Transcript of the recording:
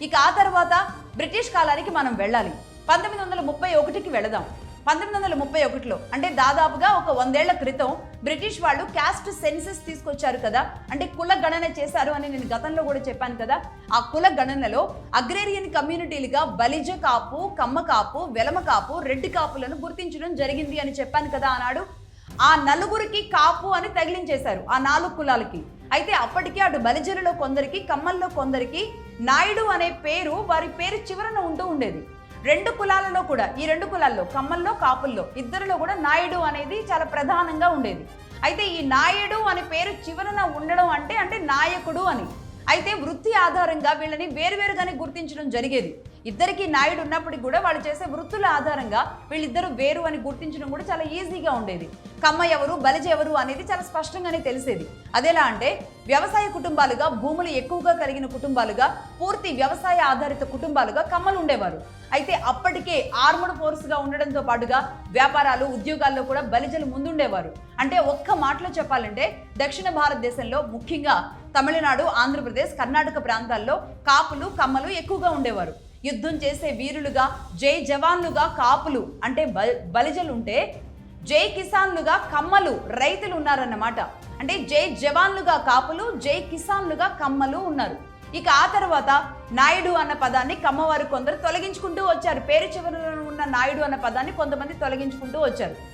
ఇక ఆ తర్వాత బ్రిటిష్ కాలానికి మనం వెళ్ళాలి. 1931కి వెళదాం. 1931లో అంటే దాదాపుగా ఒక 100 ఏళ్ల క్రితం బ్రిటిష్ వాళ్ళు క్యాస్ట్ సెన్సస్ తీసుకొచ్చారు కదా, అంటే కుల గణన చేశారు అని నేను గతంలో కూడా చెప్పాను కదా. ఆ కుల గణనలో అగ్రేరియన్ కమ్యూనిటీలుగా బలిజ కాపు, కమ్మ కాపు, వెలమ కాపు, రెడ్డి కాపులను గుర్తించడం జరిగింది అని చెప్పాను కదా ఆనాడు. ఆ నలుగురికి కాపు అని తగిలించేశారు, ఆ 4 కులాలకి. అయితే అప్పటికే అటు బలిజలలో కొందరికి, కమ్మల్లో కొందరికి నాయుడు అనే పేరు వారి పేరు చివరన ఉంటూ ఉండేది. 2 కులాలలో కూడా, ఈ 2 కులాల్లో కమ్మల్లో కాపుల్లో ఇద్దరిలో కూడా నాయుడు అనేది చాలా ప్రధానంగా ఉండేది. అయితే ఈ నాయుడు అనే పేరు చివరన ఉండడం అంటే నాయకుడు అని. అయితే వృత్తి ఆధారంగా వీళ్ళని వేరువేరుగానే గుర్తించడం జరిగేది. ఇద్దరికి నాయుడు ఉన్నప్పటికీ కూడా వాళ్ళు చేసే వృత్తుల ఆధారంగా వీళ్ళిద్దరు వేరు అని గుర్తించడం కూడా చాలా ఈజీగా ఉండేది. కమ్మ ఎవరు, బలిజ ఎవరు అనేది చాలా స్పష్టంగానే తెలిసేది. అదెలా అంటే వ్యవసాయ కుటుంబాలుగా, భూములు ఎక్కువగా కలిగిన కుటుంబాలుగా, పూర్తి వ్యవసాయ ఆధారిత కుటుంబాలుగా కమ్మలు ఉండేవారు. అయితే అప్పటికే ఆర్మడ్ ఫోర్స్గా ఉండడంతో పాటుగా వ్యాపారాలు, ఉద్యోగాల్లో కూడా బలిజలు ముందుండేవారు. అంటే ఒక్క మాటలో చెప్పాలంటే దక్షిణ భారతదేశంలో ముఖ్యంగా తమిళనాడు, ఆంధ్రప్రదేశ్, కర్ణాటక ప్రాంతాల్లో కాపులు, కమ్మలు ఎక్కువగా ఉండేవారు. యుద్ధం చేసే వీరులుగా, జై జవాన్లుగా కాపులు అంటే బలిజలు ఉంటే, జై కిసాన్లుగా కమ్మలు రైతులు ఉన్నారన్నమాట. అంటే జై జవాన్లుగా కాపులు, జై కిసాన్లుగా కమ్మలు ఉన్నారు. ఇక ఆ తర్వాత నాయుడు అన్న పదాన్ని కమ్మవారు కొందరు తొలగించుకుంటూ వచ్చారు. పేరు చివరన ఉన్న నాయుడు అన్న పదాన్ని కొంతమంది తొలగించుకుంటూ వచ్చారు.